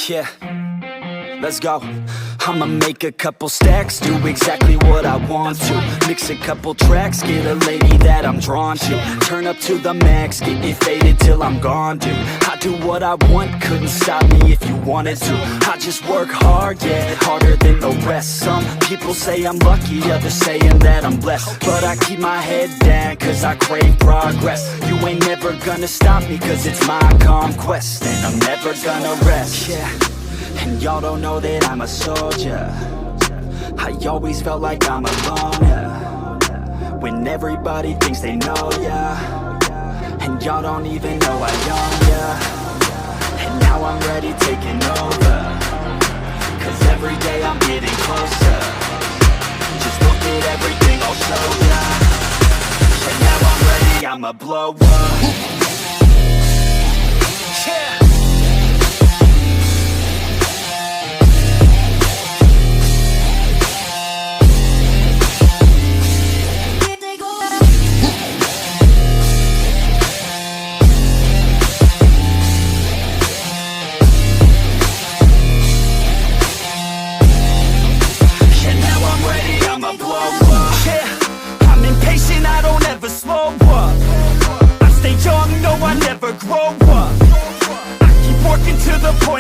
Yeah, let's go. I'ma make a couple stacks, do exactly what I want to. Mix a couple tracks, get a lady that I'm drawn to. Turn up to the max, get it faded till I'm gone, dude. I do what I want, couldn't stop me if you wanted to. I just work hard, yeah, harder than the rest. Some people say I'm lucky, others saying that I'm blessed. But I keep my head down, cause I crave progress. You ain't never gonna stop me, cause it's my conquest. And I'm never gonna rest, yeah. And y'all don't know that I'm a soldier. I always felt like I'm alone, yeah. When everybody thinks they know, yeah. And y'all don't even know I own, yeah. And now I'm ready taking over, cause every day I'm getting closer. Just look at everything I'll show ya. And now I'm ready, I'ma blow up. Yeah.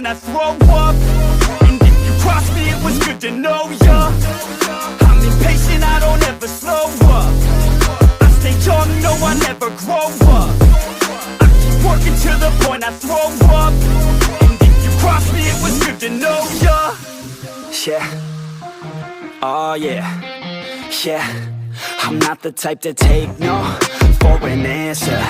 I throw up, and if you cross me, it was good to know ya. I'm impatient, I don't ever slow up. I stay young, no, I never grow up. I keep working to the point I throw up, and if you cross me, it was good to know ya. Yeah, oh yeah, yeah. I'm not the type to take no for an answer.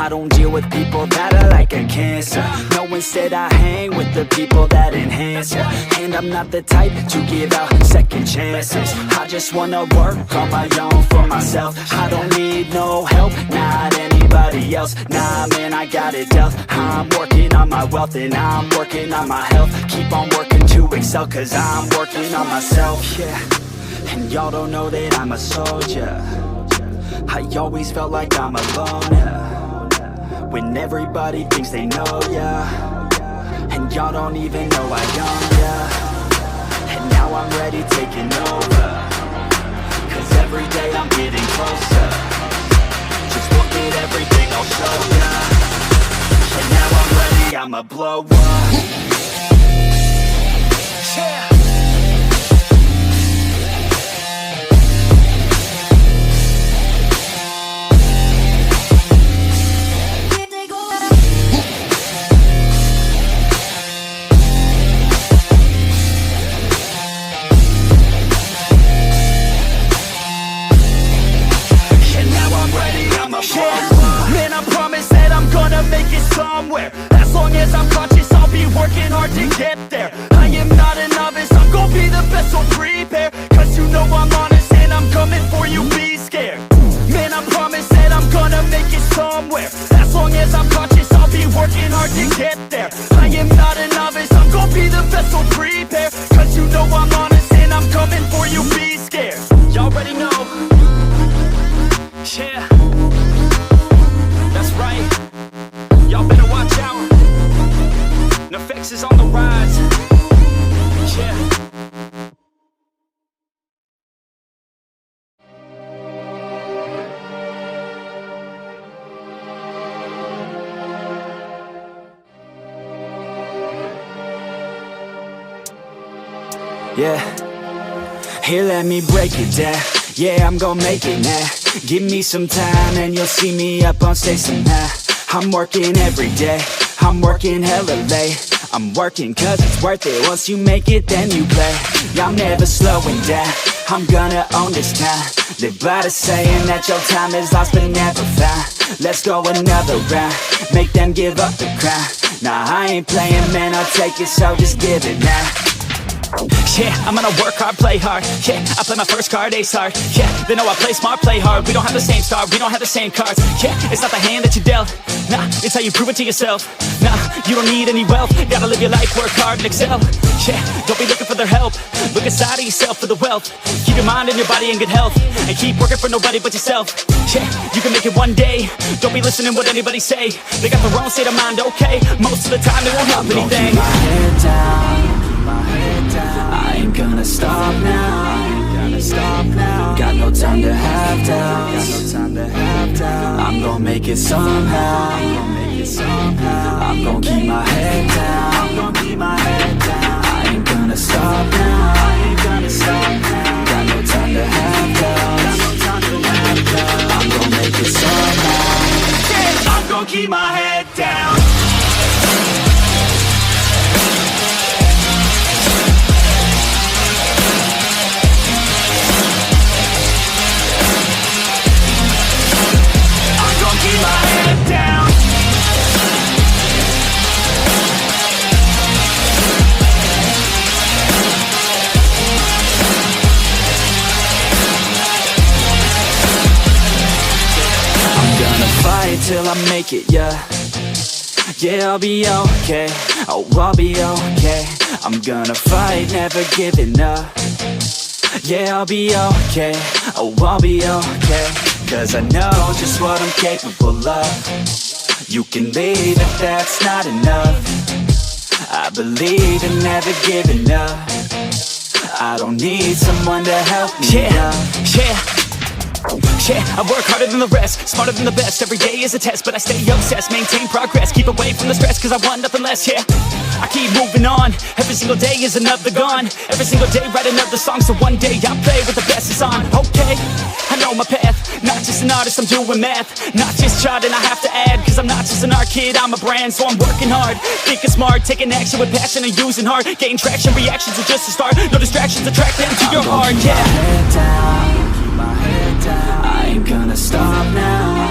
I don't deal with people that are like a cancer. No, instead I hang with the people that enhance ya. And I'm not the type to give out second chances. I just wanna work on my own for myself. I don't need no help, not anybody else. Nah, man, I got it dealt. I'm working on my wealth and I'm working on my health. Keep on working to excel, cause I'm working on myself, yeah. And y'all don't know that I'm a soldier. I always felt like I'm alone, yeah. When everybody thinks they know, yeah. And y'all don't even know I own, yeah. And now I'm ready taking over, cause every day I'm getting closer. Just look at everything I'll show ya. And now I'm ready, I'ma blow up. Yeah. Man, I promise that I'm gonna make it somewhere. As long as I'm conscious, I'll be working hard to get there. I am not a novice, I'm gonna be the best, so prepare. Cause you know I'm honest and I'm coming for you, be scared. Man, I promise that I'm gonna make it somewhere. As long as I'm conscious, I'll be working hard to get there. I am not a novice, I'm gonna be the best, so prepare. Cause you know I'm honest and I'm coming for you, be scared. Y'all already know. Yeah. That's right, y'all better watch out. NEFFEX is on the rise. Yeah. Yeah, here let me break it down. Yeah, I'm gonna make it now. Give me some time and you'll see me up on stage somehow. I'm working every day, I'm working hella late. I'm working cause it's worth it. Once you make it, then you play. Yeah, I'm never slowing down, I'm gonna own this town. Live by the saying that your time is lost but never found. Let's go another round, make them give up the crown. Nah, I ain't playing, man, I'll take it, so just give it now. Yeah, I'm gonna work hard, play hard. Yeah, I play my first card, ace hard. Yeah, they know I play smart, play hard. We don't have the same star, we don't have the same cards. Yeah, it's not the hand that you dealt. Nah, it's how you prove it to yourself. Nah, you don't need any wealth. Gotta live your life, work hard and excel. Yeah, don't be looking for their help. Look inside of yourself for the wealth. Keep your mind and your body in good health. And keep working for nobody but yourself. Yeah, you can make it one day. Don't be listening what anybody say. They got their own state of mind, okay. Most of the time they won't help anything. Keep my head down. I ain't gonna stop now. Got no time to have doubts. I'm gonna make it somehow. I'm gonna keep my head down. I ain't gonna stop now. Got no time to have doubts. I'm gonna make it somehow. I'm gonna keep my head down. Keep my head down. I'm gonna fight till I make it, yeah. Yeah, I'll be okay. Oh, I'll be okay. I'm gonna fight, never giving up. Yeah, I'll be okay. Oh, I'll be okay. Cause I know just what I'm capable of. You can leave if that's not enough. I believe in never giving up. I don't need someone to help me up. Yeah, I work harder than the rest, smarter than the best. Every day is a test, but I stay obsessed. Maintain progress, keep away from the stress, cause I want nothing less, yeah. I keep moving on, every single day is another gone. Every single day write another song, so one day I'll play with the best is on. Okay, I know my path, not just an artist, I'm doing math. Not just charting, I have to add, cause I'm not just an art kid, I'm a brand. So I'm working hard, thinking smart, taking action with passion and using heart. Getting traction, reactions are just a start. No distractions, attract them to your heart, yeah. I ain't gonna stop now.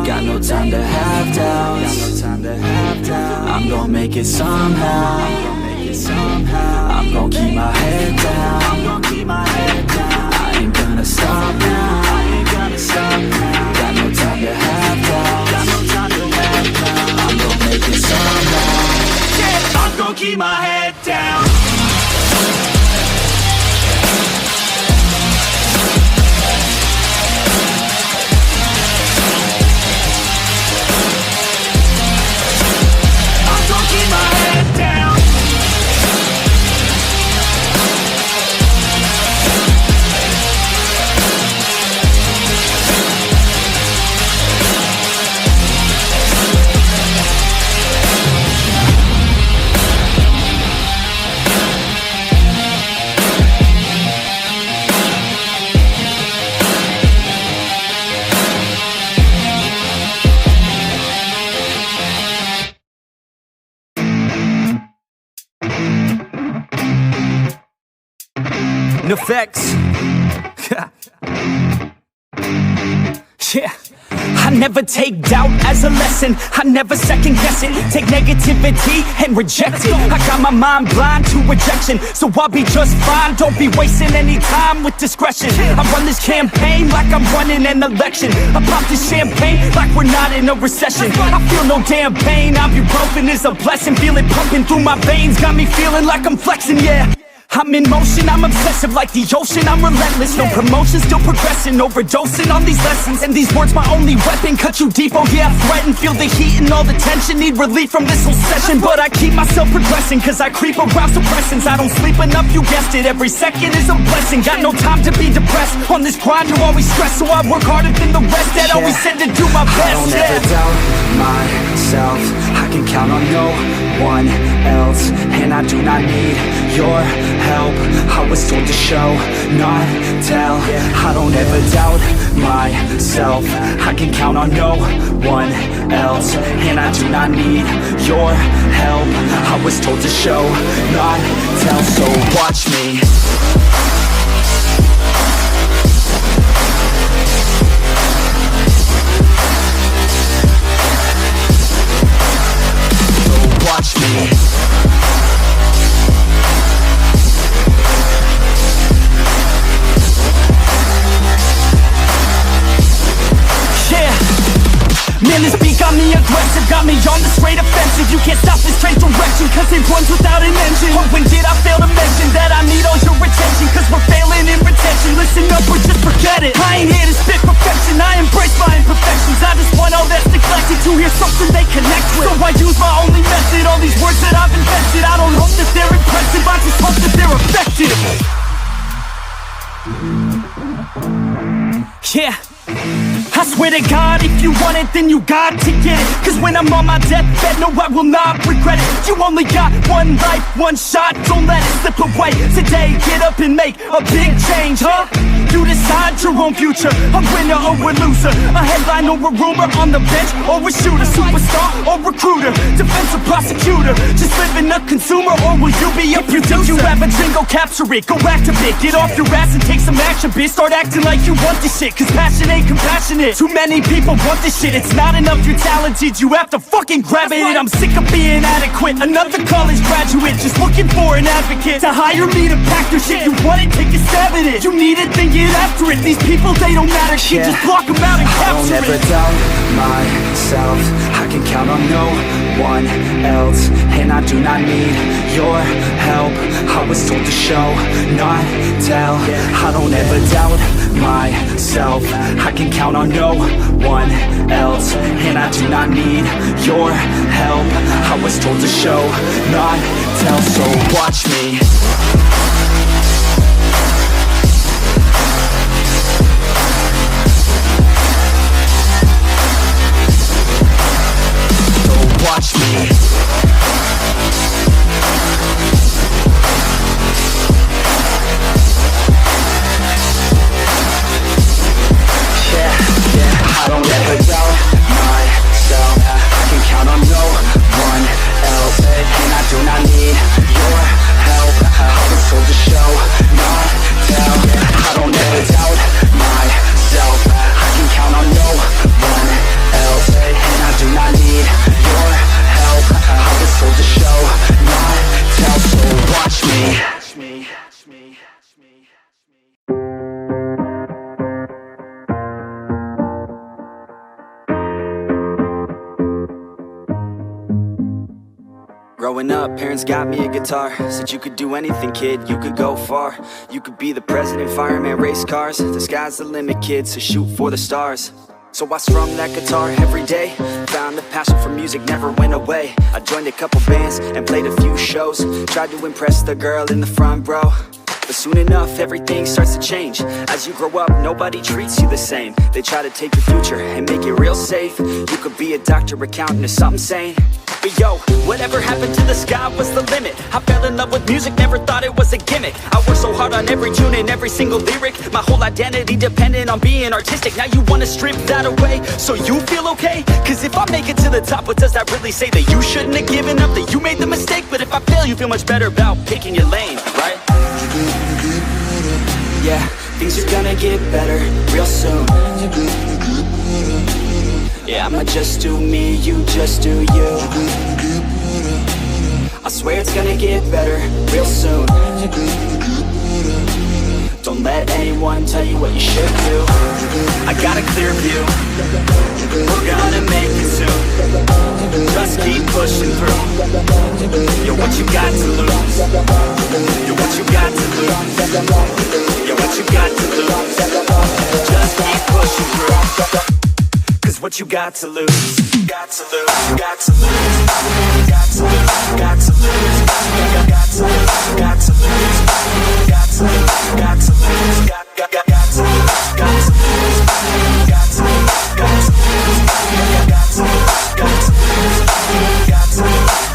Got no time to have doubts. I'm gonna make it somehow. I'm gonna keep my head down. I ain't gonna stop now. Got no time to have doubts. I'm gonna make it somehow. Yeah, I'm gonna keep my head down. Keep my head down. NEFFEX. Yeah, I never take doubt as a lesson. I never second guess it. Take negativity and reject it. I got my mind blind to rejection, so I'll be just fine. Don't be wasting any time with discretion. I run this campaign like I'm running an election. I pop this champagne like we're not in a recession. I feel no damn pain. Ibuprofen is a blessing. Feel it pumping through my veins. Got me feeling like I'm flexing, yeah. I'm in motion, I'm obsessive like the ocean, I'm relentless. No promotion, still progressing, overdosing on these lessons. And these words my only weapon, cut you deep, oh yeah, I threaten. Feel the heat and all the tension, need relief from this whole session. But I keep myself progressing, cause I creep around suppressants. I don't sleep enough, you guessed it, every second is a blessing. Got no time to be depressed, on this grind you always stress. So I work harder than the rest, that always said to do my best. I don't ever doubt myself, I can count on no one else. And I do not need your help, I was told to show, not tell. I don't ever doubt myself, I can count on no one else. And I do not need your help, I was told to show, not tell. So watch me. So watch me. and this beat got me aggressive, got me on the straight offensive. You can't stop this train direction, cause it runs without an engine. Oh, when did I fail to mention that I need all your attention? Cause we're failing in retention, listen up or just forget it. I ain't here to spit perfection, I embrace my imperfections. I just want all that's neglected to hear something they connect with. So I use my only method, all these words that I've invented. I don't hope that they're impressive, I just hope that they're effective. Yeah, I swear to God, if you want it, then you got to get it. Cause when I'm on my deathbed, no, I will not regret it. You only got one life, one shot, don't let it slip away. Today, get up and make a big change, huh? You decide your own future, a winner or a loser, a headline or a rumor, on the bench or a shooter, superstar or recruiter, defensive prosecutor, just living a consumer, or will you be a producer? If you have a dream, go capture it, go activate, get off your ass and take some action, bitch. Start acting like you want this shit, cause passion ain't compassionate. Too many people want this shit, it's not enough you're talented, you have to fucking grab it. I'm sick of being adequate, another college graduate, just looking for an advocate to hire me to pack your shit. You want it, take a stab at it, you need it, then get after it. These people, they don't matter shit, just block them out and capture it. I don't ever doubt myself, I can count on no one else, and I do not need your help. I was told to show, not tell. I don't ever doubt myself, I can count on no one else, and I do not need your help. I was told to show, not tell, so watch me. Watch me. I don't ever doubt myself, I can count on no one else, and I do not need your help. I was told to show, not tell. I don't ever doubt myself, I can count on no one else, and I do not need your help. I was told to show, not tell, so watch me. Growing up, parents got me a guitar. Said you could do anything, kid, you could go far. You could be the president, fireman, race cars. The sky's the limit, kid, so shoot for the stars. So I strummed that guitar every day, found the passion for music never went away. I joined a couple bands and played a few shows, tried to impress the girl in the front row. But soon enough, everything starts to change. As you grow up, nobody treats you the same. They try to take your future and make it real safe. You could be a doctor, accountant, or something sane. But yo, whatever happened to the sky was the limit. I fell in love with music, never thought it was a gimmick. I worked so hard on every tune and every single lyric. My whole identity depended on being artistic. Now you wanna strip that away, so you feel okay? Cause if I make it to the top, what does that really say? That you shouldn't have given up, that you made the mistake? But if I fail, you feel much better about picking your lane, right? Yeah, things are gonna get better real soon. Yeah, I'ma just do me, you just do you. I swear it's gonna get better real soon. Don't let anyone tell you what you should do. I got a clear view, we're gonna make it soon. Just keep pushing through. You're what you got to lose. You're what you got to lose. You're what you got to lose. Just keep pushing through. Cause what you got to lose, got to lose, got to lose, got to lose, got to lose, got to lose, got to lose, got to lose, got to lose, got to lose, got to lose, got to lose, got to lose, got to lose, got to lose, got to lose.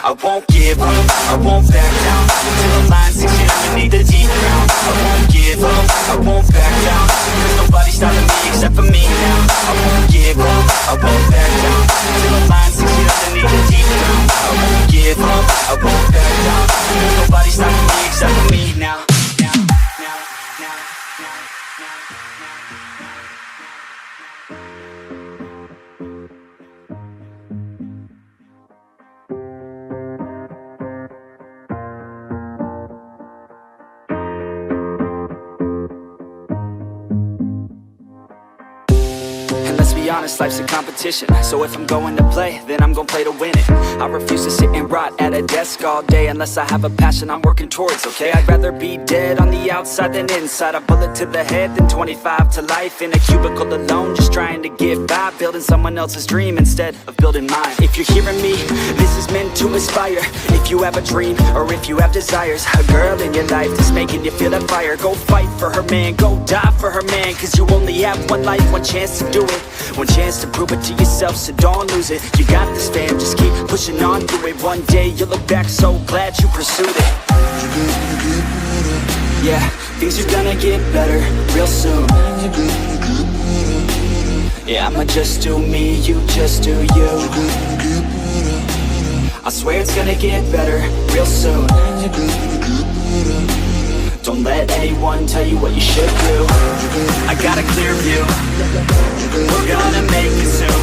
I won't give up, I won't back down till the line 6 feet underneath the deep ground. I won't give up, I won't back down, cause nobody's stopping me except for me now. I won't give up, I won't back down till the line 6 feet underneath the deep ground. I won't give up, I won't back down, cause nobody's stopping me except for me now. be honest, life's a competition. So if I'm going to play, then I'm gonna play to win it. I refuse to sit and rot at a desk all day unless I have a passion I'm working towards, okay? I'd rather be dead on the outside than inside. A bullet to the head than 25 to life in a cubicle alone, just trying to get by, building someone else's dream instead of building mine. If you're hearing me, this is meant to inspire. If you have a dream, or if you have desires, a girl in your life that's making you feel that fire, go fight for her man, go die for her man. Cause you only have one life, one chance to do it, one chance to prove it to yourself, so don't lose it. You got this fam, just keep pushing on through it. One day you'll look back so glad you pursued it. Yeah, things are gonna get better real soon. Yeah, I'ma just do me, you just do you. I swear it's gonna get better real soon. Don't let anyone tell you what you should do. I got a clear view, we're gonna make it soon.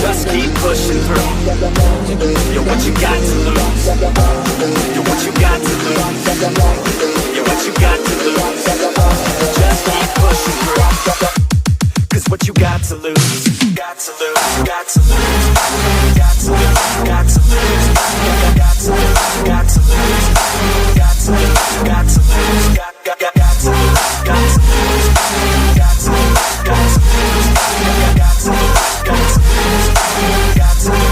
Just keep pushing through. You're what you got to lose. You're what you got to lose. You're what you got to lose. Just keep pushing through. Cause what you got to lose, got to lose, got to lose, got to lose, got to lose, got to lose, got to lose, got to lose, got to lose, got to lose, got to lose, got to lose, got to lose, got to lose, got to lose, got to lose.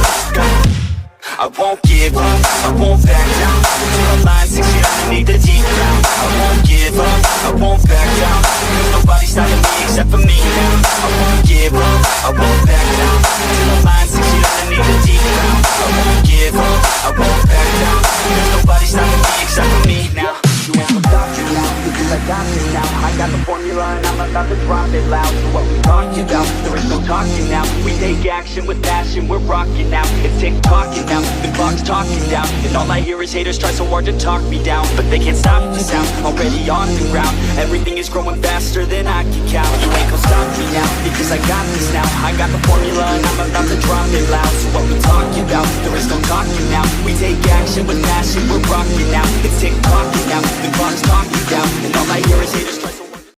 I won't give up, I won't back down till the line 6 feet underneath the deep ground. I won't give up, I won't back down. There's nobody stopping me except for me now. I won't give up, I won't back down till the line 6 feet underneath the deep ground. I won't give up, I won't back down. There's nobody stopping me except for me now. You ain't gonna stop me now, because I got this now. I got the formula and I'm about to drop it loud. So what we talking about? There is no talking now. We take action with passion, we're rocking now. It's tick-tocking now, the clock's talking down. And all I hear is haters try so hard to talk me down, but they can't stop the sound, already on the ground. Everything is growing faster than I can count. You ain't gonna stop me now, because I got this now. I got the formula and I'm about to drop it loud. So what we talking about? There is no talking now. We take action with passion, we're rocking now. It's tick-tocking now, the clock's talking down. And all I hear is haters